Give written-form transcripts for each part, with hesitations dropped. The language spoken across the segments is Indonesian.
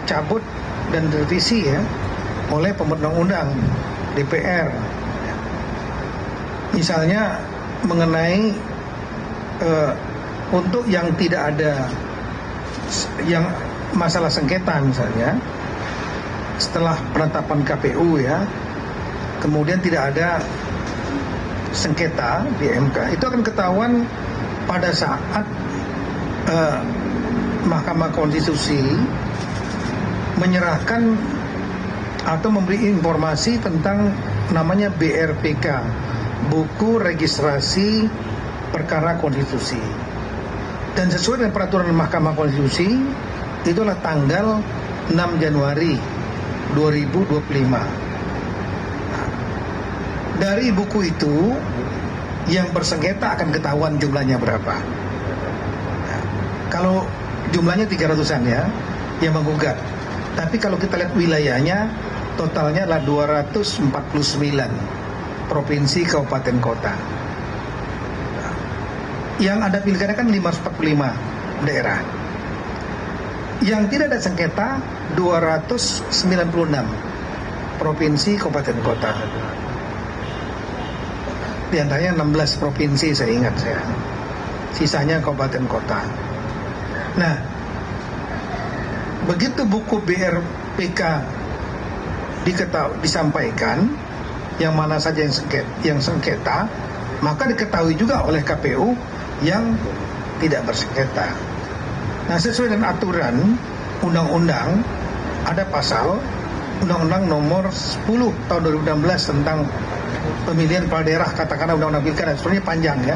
cabut dan direvisi ya oleh pembentuk undang-undang DPR. Misalnya mengenai untuk yang tidak ada yang masalah sengketa misalnya setelah penetapan KPU ya, kemudian tidak ada sengketa di MK, itu akan ketahuan pada saat Mahkamah Konstitusi menyerahkan atau memberi informasi tentang namanya BRPK, Buku Registrasi Perkara Konstitusi. Dan sesuai dengan peraturan Mahkamah Konstitusi, itulah tanggal 6 Januari 2025. Dari buku itu, yang bersengketa akan ketahuan jumlahnya berapa. Kalau jumlahnya 300-an ya, yang menggugat. Tapi kalau kita lihat wilayahnya, totalnya adalah 249 provinsi, kabupaten, kota. Yang ada pilkada kan 545 daerah. Yang tidak ada sengketa 296 provinsi, kabupaten, kota. Di antaranya 16 provinsi saya ingat saya. Sisanya kabupaten, kota. Nah, begitu buku BRPK disampaikan, yang mana saja yang sengketa, maka diketahui juga oleh KPU yang tidak bersengketa. Nah, sesuai dengan aturan undang-undang, ada pasal Undang-Undang nomor 10 tahun 2016 tentang pemilihan kepala daerah, katakanlah undang-undang pilkada, sebenarnya panjang ya,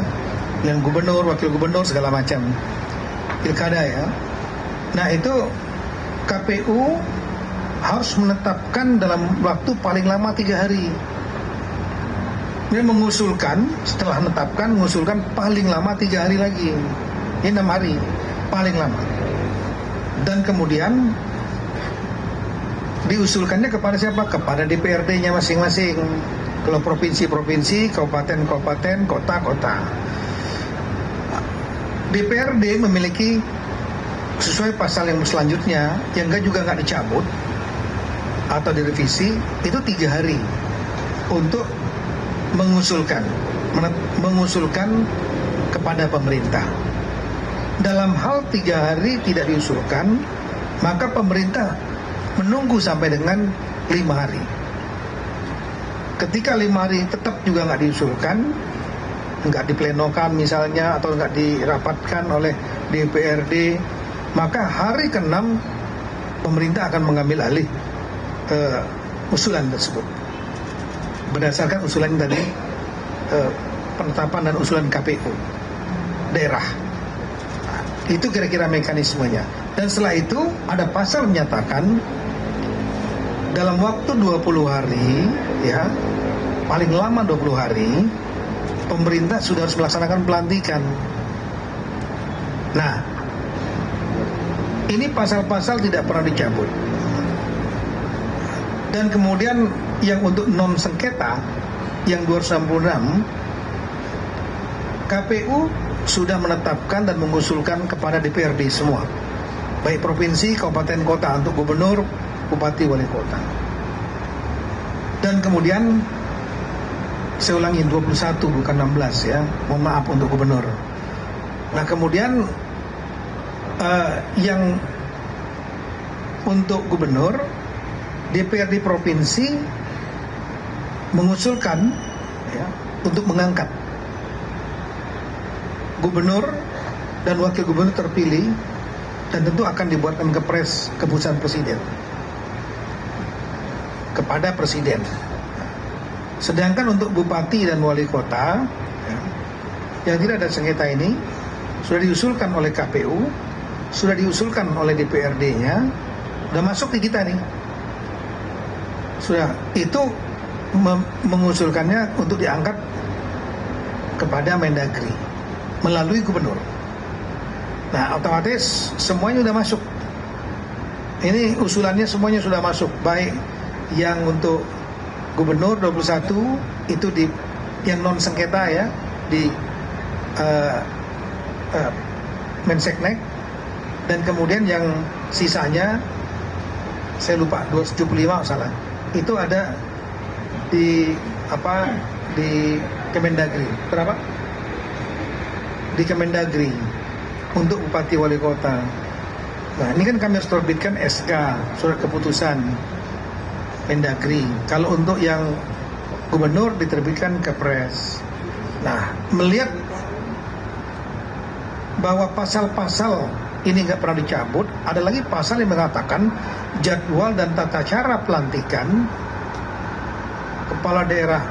dengan gubernur, wakil gubernur, segala macam pilkada ya. Nah, itu KPU harus menetapkan dalam waktu paling lama 3 hari. Dia mengusulkan, setelah menetapkan, mengusulkan paling lama 3 hari lagi. Ini 6 hari, paling lama. Dan kemudian diusulkannya kepada siapa? Kepada DPRD-nya masing-masing. Kalau provinsi-provinsi, kabupaten-kabupaten, kota-kota. DPRD memiliki sesuai pasal yang selanjutnya, yang juga nggak dicabut atau direvisi, itu 3 hari untuk mengusulkan kepada pemerintah. Dalam hal 3 hari tidak diusulkan, maka pemerintah menunggu sampai dengan 5 hari. Ketika 5 hari tetap juga nggak diusulkan, nggak diplenokan misalnya, atau nggak dirapatkan oleh DPRD, maka hari ke-6 pemerintah akan mengambil alih usulan tersebut berdasarkan usulan dari penetapan dan usulan KPU daerah. Nah, itu kira-kira mekanismenya. Dan setelah itu ada pasal menyatakan dalam waktu 20 hari ya, paling lama 20 hari pemerintah sudah harus melaksanakan pelantikan. Nah, ini pasal-pasal tidak pernah dicabut. Dan kemudian yang untuk non sengketa yang 266, KPU sudah menetapkan dan mengusulkan kepada DPRD semua, baik provinsi, kabupaten, kota, untuk gubernur, bupati, wali kota. Dan kemudian saya ulangi, 21 bukan 16 ya, mohon maaf untuk gubernur. Nah, kemudian yang untuk gubernur, DPRD provinsi mengusulkan ya, untuk mengangkat gubernur dan wakil gubernur terpilih, dan tentu akan dibuatkan kepres keputusan presiden kepada presiden. Sedangkan untuk bupati dan wali kota ya, yang tidak ada sengketa ini sudah diusulkan oleh KPU, sudah diusulkan oleh DPRD-nya, sudah masuk ke kita nih. Sudah, itu mengusulkannya untuk diangkat kepada Mendagri melalui gubernur. Nah, otomatis semuanya sudah masuk. Ini usulannya semuanya sudah masuk, baik yang untuk gubernur 21 itu di yang non sengketa ya di Menseknek, dan kemudian yang Sisanya saya lupa 275 salah. Itu ada di di Kemendagri. Berapa? Di Kemendagri untuk bupati wali kota. Nah, ini kan kami harus terbitkan SK, surat keputusan Mendagri. Kalau untuk yang gubernur diterbitkan Kepres. Nah, melihat bahwa pasal-pasal ini nggak pernah dicabut, ada lagi pasal yang mengatakan jadwal dan tata cara pelantikan kepala daerah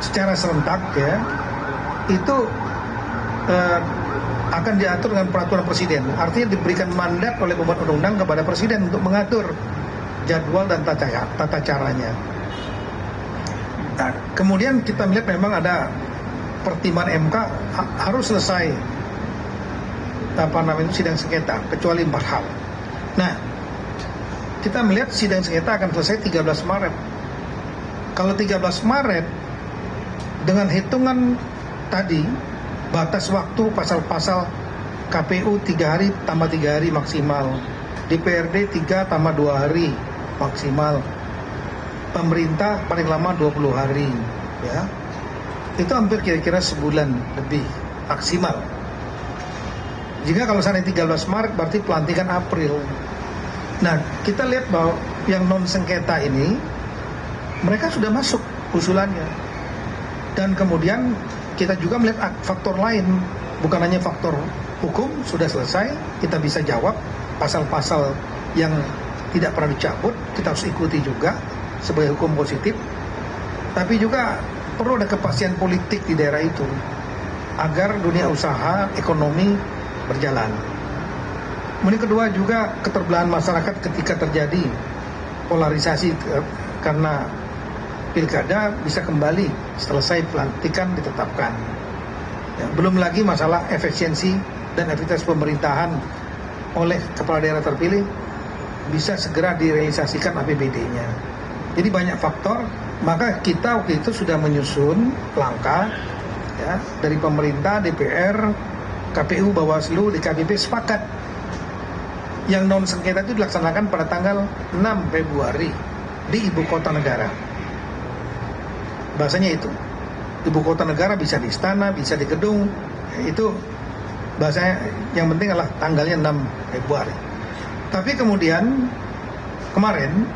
secara serentak ya itu akan diatur dengan peraturan presiden. Artinya diberikan mandat oleh pembuat undang-undang kepada presiden untuk mengatur jadwal dan tata caranya. Nah, kemudian kita melihat memang ada pertimbangan MK harus selesai sidang sengketa kecuali 4 hal. Nah, kita melihat sidang sengketa akan selesai 13 Maret. Kalau 13 Maret dengan hitungan tadi batas waktu pasal-pasal KPU 3 hari tambah 3 hari maksimal, DPRD 3 tambah 2 hari maksimal, pemerintah paling lama 20 hari ya. Itu hampir kira-kira sebulan lebih maksimal. Jika kalau sana 13 Maret berarti pelantikan April. Nah, kita lihat bahwa yang non sengketa ini mereka sudah masuk usulannya. Dan kemudian kita juga melihat faktor lain, bukan hanya faktor hukum sudah selesai, kita bisa jawab pasal-pasal yang tidak pernah dicabut, kita harus ikuti juga sebagai hukum positif. Tapi juga perlu ada kepastian politik di daerah itu agar dunia usaha, ekonomi berjalan. Kemudian kedua juga keterbelahan masyarakat ketika terjadi polarisasi karena pilkada bisa kembali selesai pelantikan ditetapkan. Ya, belum lagi masalah efisiensi dan efektivitas pemerintahan oleh kepala daerah terpilih bisa segera direalisasikan APBD-nya. Jadi banyak faktor, maka kita waktu itu sudah menyusun langkah ya, dari pemerintah, DPR, KPU, Bawaslu, DKPP sepakat yang non sengketa itu dilaksanakan pada tanggal 6 Februari di ibu kota negara. Bahasanya itu, ibu kota negara bisa di istana, bisa di gedung, itu bahasanya. Yang penting adalah tanggalnya 6 Februari. Tapi kemudian kemarin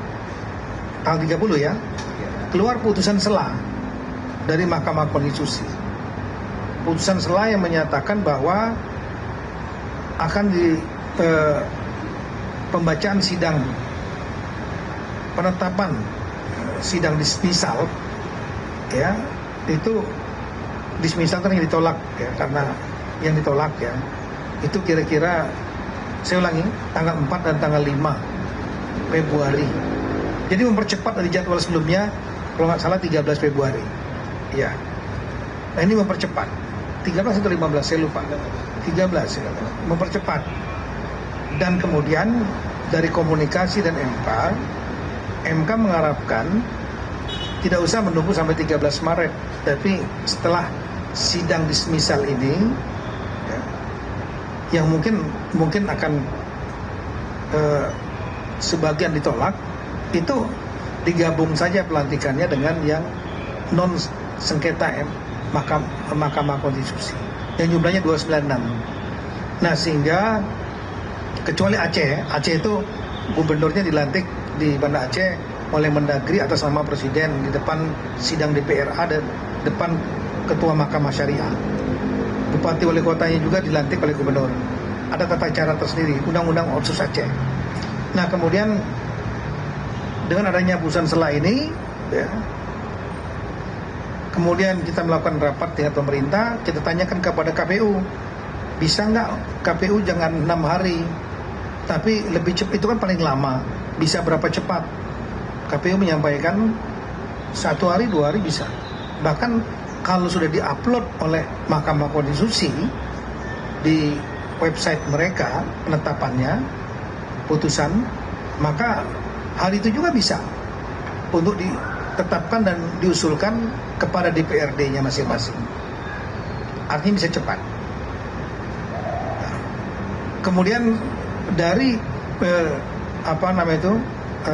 tanggal 30 ya, keluar putusan sela dari Mahkamah Konstitusi. Putusan sela yang menyatakan bahwa akan pembacaan sidang penetapan sidang dismisal ya, itu dismisal kan yang ditolak ya, karena yang ditolak ya itu kira-kira saya ulangi tanggal 4 dan tanggal 5 Februari. Jadi mempercepat dari jadwal sebelumnya, kalau nggak salah 13 Februari ya. Nah, ini mempercepat 13 atau 15 saya lupa, 13 ya, mempercepat. Dan kemudian dari komunikasi dan MK mengharapkan tidak usah menunggu sampai 13 Maret, tapi setelah sidang dismisal ini ya, yang mungkin akan sebagian ditolak, itu digabung saja pelantikannya dengan yang non sengketa Mahkamah Konstitusi yang jumlahnya 296. Nah, sehingga kecuali Aceh itu gubernurnya dilantik di Banda Aceh oleh Mendagri atas nama presiden di depan sidang DPRA dan depan ketua Mahkamah Syariah. Bupati wali kotanya juga dilantik oleh gubernur. Ada tata cara tersendiri, Undang-Undang Otsus Aceh. Nah, kemudian dengan adanya putusan sela ini ya, kemudian kita melakukan rapat dengan pemerintah, kita tanyakan kepada KPU, bisa nggak KPU jangan 6 hari, tapi lebih cepat, itu kan paling lama, bisa berapa cepat? KPU menyampaikan 1 hari, 2 hari bisa. Bahkan kalau sudah diupload oleh Mahkamah Konstitusi di website mereka penetapannya, putusan, maka hari itu juga bisa untuk ditetapkan dan diusulkan kepada DPRD-nya masing-masing. Artinya bisa cepat. Nah, kemudian dari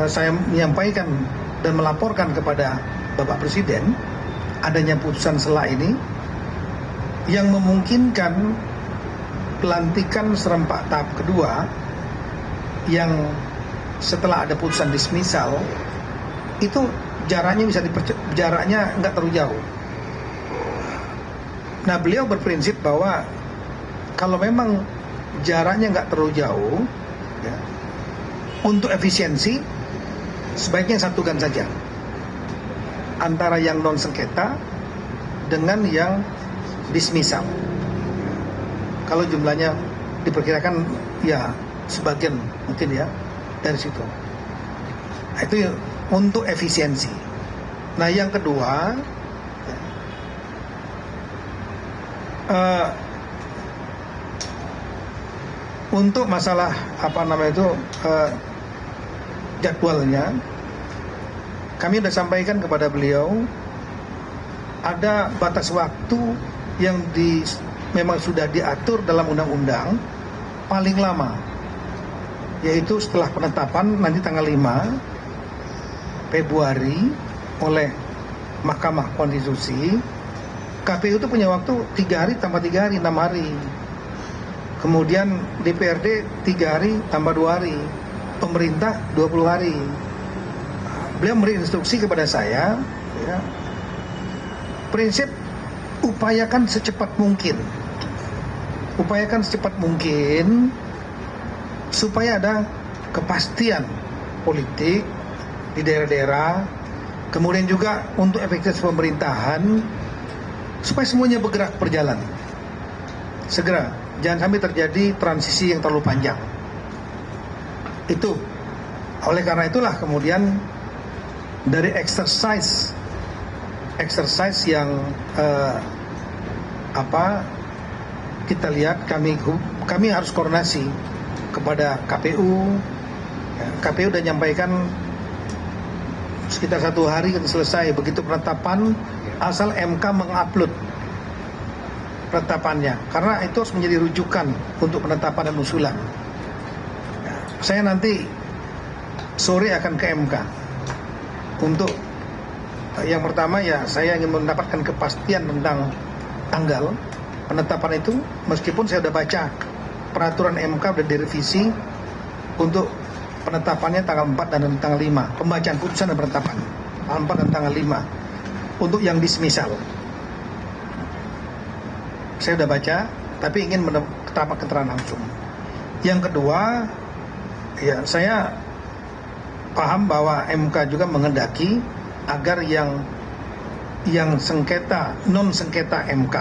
saya menyampaikan dan melaporkan kepada Bapak Presiden adanya putusan sela ini yang memungkinkan pelantikan serempak tahap kedua yang setelah ada putusan dismisal itu jaraknya jaraknya nggak terlalu jauh. Nah, beliau berprinsip bahwa kalau memang jaraknya nggak terlalu jauh, ya, untuk efisiensi sebaiknya satukan saja antara yang non sengketa dengan yang dismisal. Kalau jumlahnya diperkirakan ya sebagian mungkin ya dari situ. Nah, itu untuk efisiensi. Nah, yang kedua, untuk masalah jadwalnya, kami sudah sampaikan kepada beliau ada batas waktu yang memang sudah diatur dalam undang-undang paling lama, yaitu setelah penetapan nanti tanggal 5 Februari oleh Mahkamah Konstitusi. KPU itu punya waktu 3 hari tambah 3 hari, 6 hari. Kemudian DPRD 3 hari tambah 2 hari. Pemerintah 20 hari. Beliau memberi instruksi kepada saya, ya, prinsip upayakan secepat mungkin. Upayakan secepat mungkin supaya ada kepastian politik di daerah-daerah, kemudian juga untuk efektivitas pemerintahan supaya semuanya berjalan segera, jangan sampai terjadi transisi yang terlalu panjang. Itu oleh karena itulah kemudian dari exercise yang kita lihat, kami harus koordinasi kepada KPU. KPU sudah nyampaikan sekitar 1 hari kan selesai begitu penetapan, asal MK mengupload penetapannya, karena itu harus menjadi rujukan untuk penetapan dan usulan. Saya nanti sore akan ke MK untuk yang pertama, ya, saya ingin mendapatkan kepastian tentang tanggal penetapan itu, meskipun saya sudah baca peraturan MK sudah direvisi untuk penetapannya tanggal 4 dan tanggal 5, pembacaan putusan dan penetapan tanggal 4 dan tanggal 5 untuk yang dismisal. Saya sudah baca, tapi ingin mendapat keterangan langsung. Yang kedua, ya, saya paham bahwa MK juga menghendaki agar yang sengketa, non sengketa MK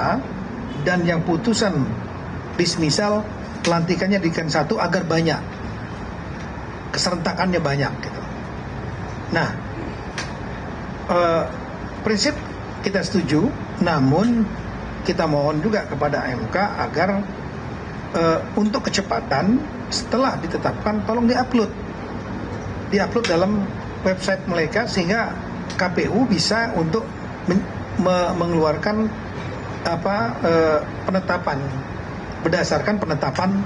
dan yang putusan dismisal pelantikannya dijadikan satu agar banyak, keserentakannya banyak gitu. Nah, prinsip kita setuju, namun kita mohon juga kepada MK agar untuk kecepatan setelah ditetapkan tolong diupload dalam website mereka sehingga KPU bisa untuk mengeluarkan penetapan berdasarkan penetapan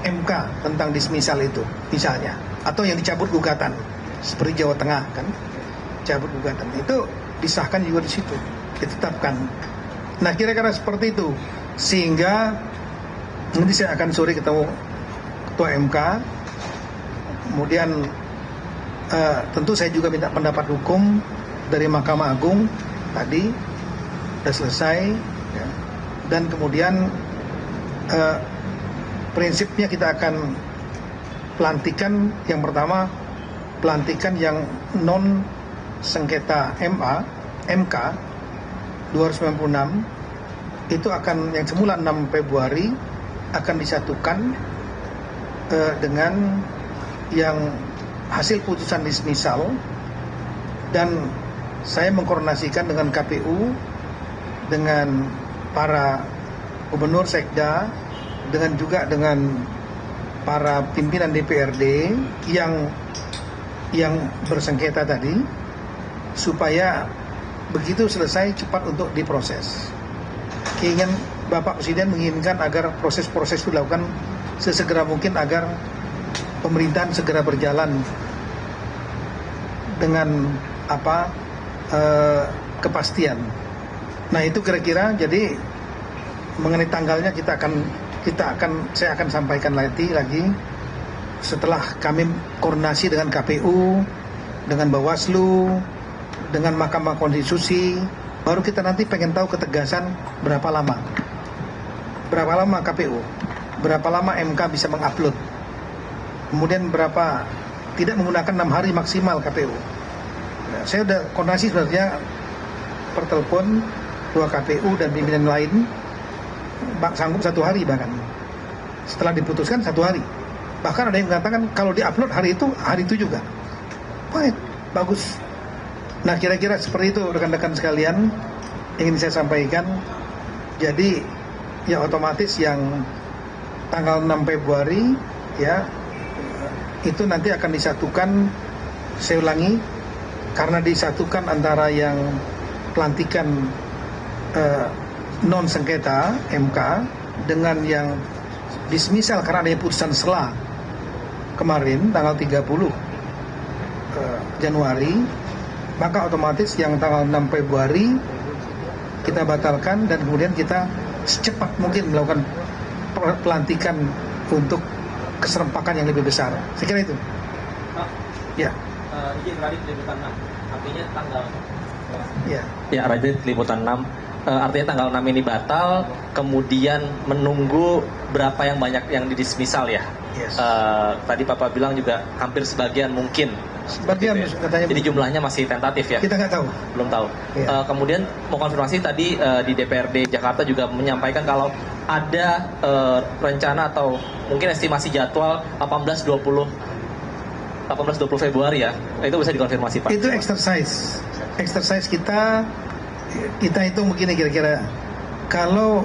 MK tentang dismisal itu misalnya, atau yang dicabut gugatan seperti Jawa Tengah kan, cabut gugatan itu disahkan juga di situ, ditetapkan. Nah, kira-kira seperti itu, sehingga nanti saya akan sore ketemu Ketua MK, kemudian tentu saya juga minta pendapat hukum dari Mahkamah Agung tadi sudah selesai, ya. Dan kemudian prinsipnya kita akan pelantikan yang pertama, pelantikan yang non sengketa MK 296 itu akan, yang semula 6 Februari akan disatukan dengan yang hasil putusan dismisal, dan saya mengkoordinasikan dengan KPU, dengan para gubernur sekda, dengan juga dengan para pimpinan DPRD yang bersengketa tadi, supaya begitu selesai cepat untuk diproses. Bapak Presiden menginginkan agar proses-proses itu dilakukan sesegera mungkin agar pemerintahan segera berjalan dengan kepastian. Nah itu kira-kira, jadi mengenai tanggalnya saya akan sampaikan lagi setelah kami koordinasi dengan KPU, dengan Bawaslu, dengan Mahkamah Konstitusi. Baru kita nanti pengen tahu ketegasan berapa lama KPU, berapa lama MK bisa mengupload, kemudian berapa tidak menggunakan 6 hari maksimal KPU. Nah, saya sudah koordinasi sebenarnya per telepon 2 KPU dan pimpinan lain, sanggup 1 hari, bahkan setelah diputuskan 1 hari. Bahkan ada yang mengatakan kalau diupload hari itu juga. Baik, bagus. Nah kira-kira seperti itu rekan-rekan sekalian ingin saya sampaikan. Jadi ya otomatis yang tanggal 6 Februari ya itu nanti akan disatukan, saya ulangi, karena disatukan antara yang pelantikan non sengketa MK dengan yang dismisal karena adanya putusan sela kemarin tanggal 30 Januari, maka otomatis yang tanggal 6 Februari kita batalkan dan kemudian kita secepat mungkin melakukan pelantikan untuk keserempakan yang lebih besar. Saya kira itu. Ya. Izin Radit Liputan 6, artinya tanggal. Ya, Radit Liputan 6. Artinya tanggal 6 ini batal, kemudian menunggu berapa yang banyak yang didismisal ya. Yes. Tadi Bapak bilang juga hampir sebagian mungkin. Sebagian gitu ya. katanya. Jadi jumlahnya masih tentatif ya. Kita nggak tahu. Belum tahu. Ya. Kemudian mau konfirmasi tadi di DPRD Jakarta juga menyampaikan kalau ada rencana atau mungkin estimasi jadwal 18-20 Februari ya. Itu bisa dikonfirmasi Pak. Itu exercise kita hitung begini kira-kira. Kalau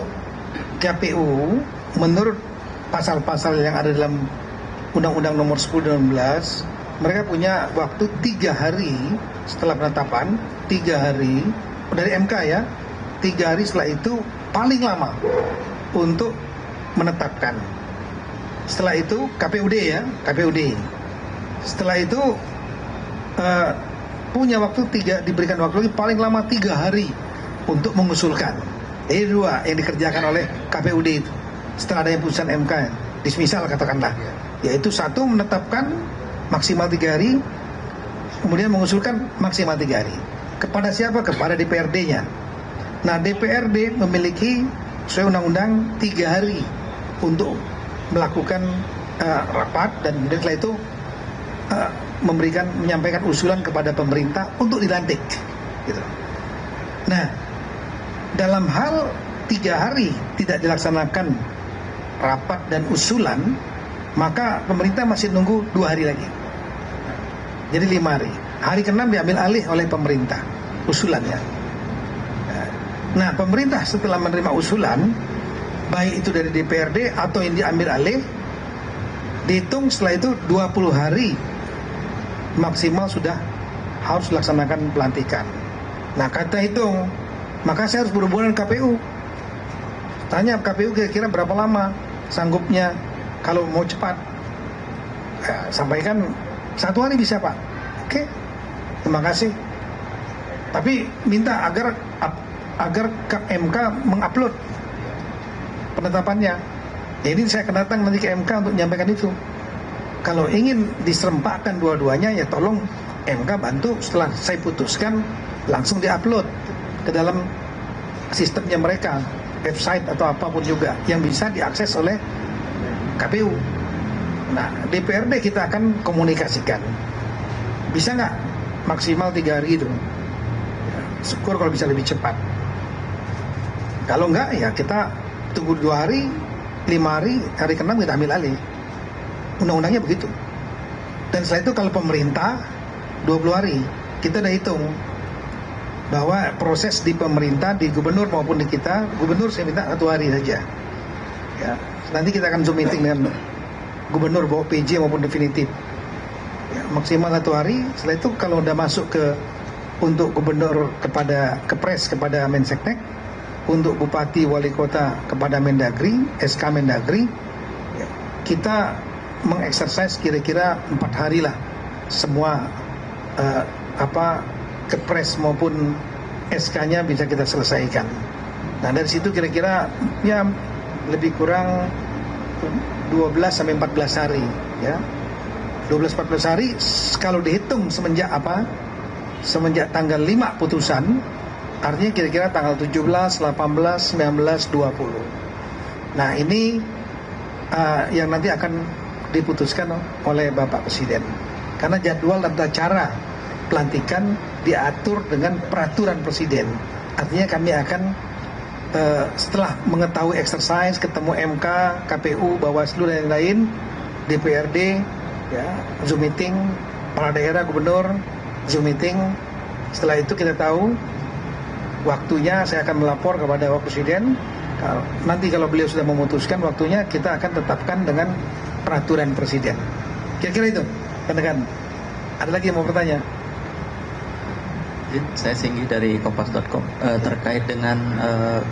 KPU menurut pasal-pasal yang ada dalam Undang-Undang Nomor 10 dan 16, mereka punya waktu 3 hari setelah penetapan, 3 hari dari MK ya, 3 hari setelah itu paling lama untuk menetapkan. Setelah itu KPUD ya, KPUD. Setelah itu punya waktu diberikan waktu lagi paling lama 3 hari untuk mengusulkan. Ini 2 yang dikerjakan oleh KPUD itu. Setelah ada yang putusan MK, dismisal katakanlah, yaitu 1 menetapkan maksimal 3 hari, kemudian mengusulkan maksimal 3 hari. Kepada siapa? Kepada DPRD-nya. Nah, DPRD memiliki sesuai undang-undang 3 hari untuk melakukan rapat dan kemudian setelah itu menyampaikan usulan kepada pemerintah untuk dilantik. Gitu. Nah, dalam hal 3 hari tidak dilaksanakan rapat dan usulan, maka pemerintah masih nunggu 2 hari lagi. Jadi 5 hari. Hari ke-6 diambil alih oleh pemerintah usulannya. Nah, pemerintah setelah menerima usulan, baik itu dari DPRD atau yang diambil alih, dihitung setelah itu 20 hari maksimal sudah harus dilaksanakan pelantikan. Nah, kata hitung, maka saya harus berhubungan dengan KPU. Tanya KPU kira-kira berapa lama sanggupnya kalau mau cepat. Sampaikan 1 hari bisa Pak. Oke, terima kasih. Tapi minta agar MK mengupload penetapannya. Jadi saya akan datang nanti ke MK untuk menyampaikan itu. Kalau ingin diserempakkan dua-duanya, ya tolong MK bantu setelah saya putuskan langsung diupload ke dalam sistemnya mereka, website atau apapun juga yang bisa diakses oleh KPU. Nah, DPRD kita akan komunikasikan. Bisa nggak maksimal 3 hari itu? Syukur kalau bisa lebih cepat. Kalau nggak, ya kita tunggu 2 hari, 5 hari, hari ke-6 kita ambil alih. Undang-undangnya begitu. Dan setelah itu kalau pemerintah 20 hari, kita udah hitung bahwa proses di pemerintah, di gubernur maupun di kita, gubernur saya minta 1 hari saja. Ya, nanti kita akan zoom meeting dengan gubernur bawa PJ maupun definitif. Ya, maksimal 1 hari. Setelah itu kalau udah masuk untuk gubernur kepada Kepres kepada Menseknek, untuk bupati wali kota kepada Mendagri, SK Mendagri, ya, kita mengeksersis kira-kira 4 hari lah semua kepres maupun SK-nya bisa kita selesaikan. Nah dari situ kira-kira ya lebih kurang 12 sampai 14 hari ya. 12-14 hari kalau dihitung semenjak tanggal 5 putusan, artinya kira-kira tanggal 17, 18, 19, 20. Nah ini yang nanti akan diputuskan oleh Bapak Presiden. Karena jadwal dan cara pelantikan diatur dengan peraturan Presiden. Artinya kami akan setelah mengetahui exercise, ketemu MK, KPU, Bawaslu dan lain-lain, DPRD, ya, Zoom meeting, kepala daerah, gubernur, Zoom meeting. Setelah itu kita tahu waktunya, saya akan melapor kepada Bapak Presiden. Nanti kalau beliau sudah memutuskan waktunya, kita akan tetapkan dengan peraturan Presiden. Kira-kira itu, tekan. Ada lagi yang mau bertanya? Saya Singgi dari Kompas.com. Terkait dengan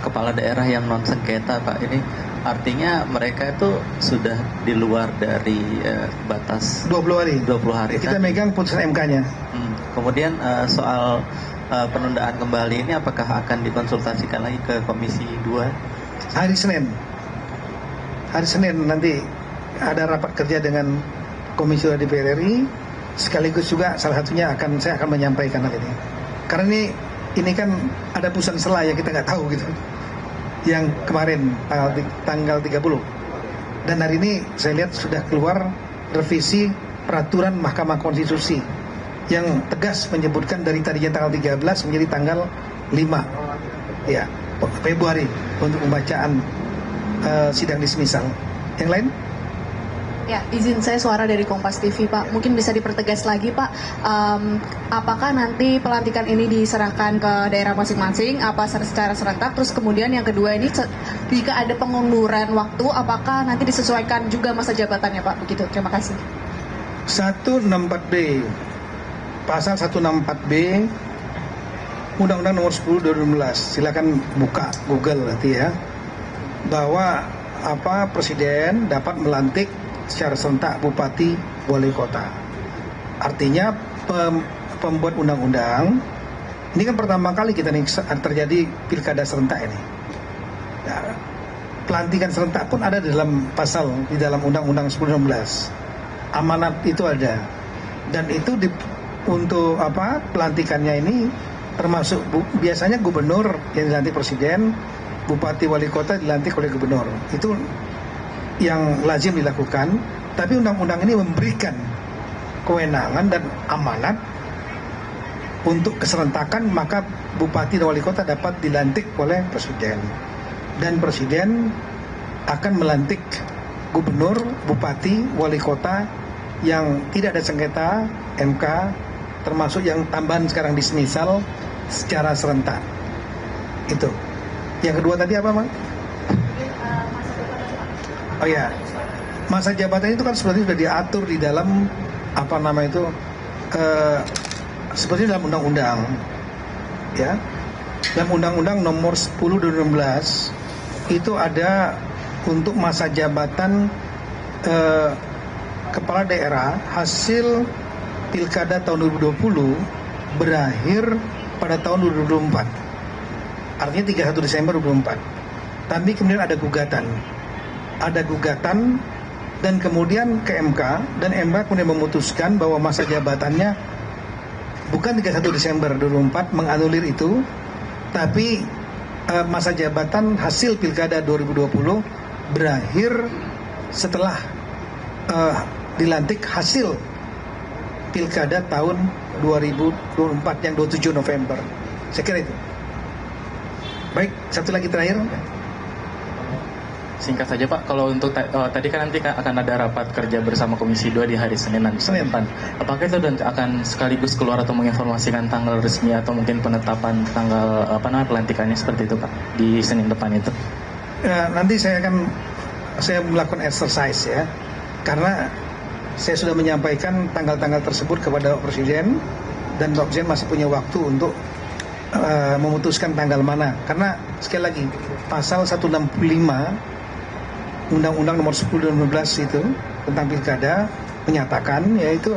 kepala daerah yang non sengketa, Pak, ini artinya mereka itu sudah di luar dari batas 20 hari. 20 hari. Kita megang putusan MK-nya. Kemudian soal penundaan kembali ini apakah akan dikonsultasikan lagi ke Komisi 2? Hari Senin. Hari Senin nanti ada rapat kerja dengan Komisi 2 DPR RI. Sekaligus juga salah satunya saya akan menyampaikan hal ini. Karena ini kan ada putusan sela yang kita nggak tahu gitu. Yang kemarin tanggal 30. Dan hari ini saya lihat sudah keluar revisi peraturan Mahkamah Konstitusi yang tegas menyebutkan dari tadinya tanggal 13 menjadi tanggal 5 ya, Februari untuk pembacaan sidang dismisal. Yang lain? Ya, izin saya Suara dari Kompas TV, Pak. Mungkin bisa dipertegas lagi, Pak. Apakah nanti pelantikan ini diserahkan ke daerah masing-masing, apa secara serentak? Terus kemudian yang kedua ini, jika ada pengunduran waktu, apakah nanti disesuaikan juga masa jabatannya, Pak? Begitu, terima kasih. 164B, pasal 164B, Undang-Undang Nomor 10 2016. Silakan buka Google nanti ya. Bahwa Presiden dapat melantik secara serentak bupati wali kota. Artinya pembuat undang-undang ini kan pertama kali kita nih terjadi pilkada serentak ini. Nah, pelantikan serentak pun ada di dalam undang-undang 1016. Amanat itu ada. Dan itu untuk pelantikannya ini termasuk biasanya gubernur yang dilantik presiden, bupati wali kota dilantik oleh gubernur. Itu yang lazim dilakukan, tapi undang-undang ini memberikan kewenangan dan amanat untuk keserentakan, maka bupati dan wali kota dapat dilantik oleh presiden, dan presiden akan melantik gubernur, bupati, wali kota yang tidak ada sengketa MK, termasuk yang tambahan sekarang dismisal secara serentak. Itu. Yang kedua tadi apa, Bang? Oh ya, masa jabatan itu kan sebenarnya sudah diatur di dalam seperti dalam undang-undang, ya, dalam undang-undang nomor 10 2016 itu ada untuk masa jabatan kepala daerah hasil pilkada tahun 2020 berakhir pada tahun 2024, artinya 31 Desember 2024. Tapi kemudian ada gugatan dan kemudian ke MK, dan MK kemudian memutuskan bahwa masa jabatannya bukan 31 Desember 2024 menganulir itu, tapi masa jabatan hasil pilkada 2020 berakhir setelah dilantik hasil pilkada tahun 2024 yang 27 November. Saya kira itu. Baik, satu lagi terakhir. Singkat saja Pak, kalau untuk tadi kan nanti akan ada rapat kerja bersama Komisi 2 di hari Senin nanti depan. Apakah itu akan sekaligus keluar atau menginformasikan tanggal resmi atau mungkin penetapan tanggal pelantikannya seperti itu Pak di Senin depan itu? Nanti saya melakukan exercise ya, karena saya sudah menyampaikan tanggal-tanggal tersebut kepada Bapak Presiden, dan Bapak Presiden masih punya waktu untuk memutuskan tanggal mana. Karena sekali lagi pasal 165 Undang-Undang Nomor 10 2016 itu tentang pilkada menyatakan yaitu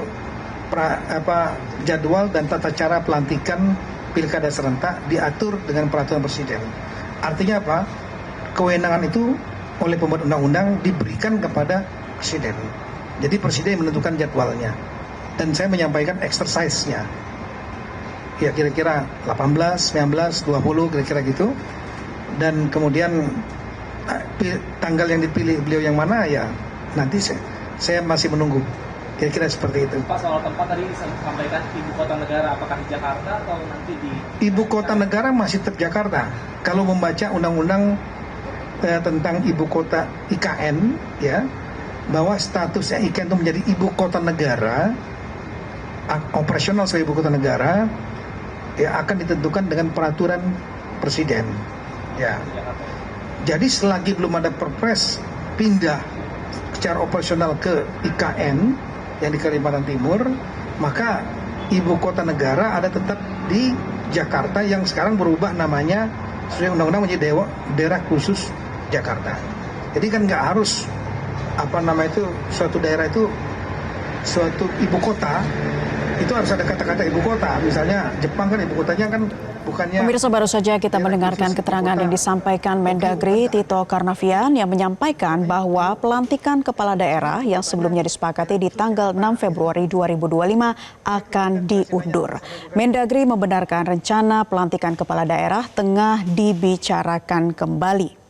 jadwal dan tata cara pelantikan pilkada serentak diatur dengan peraturan presiden. Artinya apa? Kewenangan itu oleh pembuat undang-undang diberikan kepada presiden. Jadi presiden menentukan jadwalnya. Dan saya menyampaikan exercise-nya. Ya kira-kira 18, 19, 20 kira-kira gitu. Dan kemudian tanggal yang dipilih beliau yang mana ya nanti saya masih menunggu. Kira-kira seperti itu. Pak, soal tempat tadi disampaikan ibu kota negara, apakah di Jakarta atau nanti di... Ibu kota negara masih tetap Jakarta. Kalau membaca undang-undang tentang ibu kota IKN, ya, bahwa statusnya IKN itu menjadi ibu kota negara, operasional sebagai ibu kota negara, ya akan ditentukan dengan peraturan presiden. Ya. Jadi selagi belum ada perpres pindah secara operasional ke IKN yang di Kalimantan Timur, maka ibu kota negara ada tetap di Jakarta yang sekarang berubah namanya sesuai undang-undang menjadi daerah khusus Jakarta. Jadi kan nggak harus suatu daerah itu suatu ibu kota itu harus ada kata-kata ibu kota. Misalnya Jepang kan ibu kotanya kan bukannya. Pemirsa, baru saja kita mendengarkan keterangan yang disampaikan Mendagri Tito Karnavian yang menyampaikan bahwa pelantikan kepala daerah yang sebelumnya disepakati di tanggal 6 Februari 2025 akan diundur. Mendagri membenarkan rencana pelantikan kepala daerah tengah dibicarakan kembali.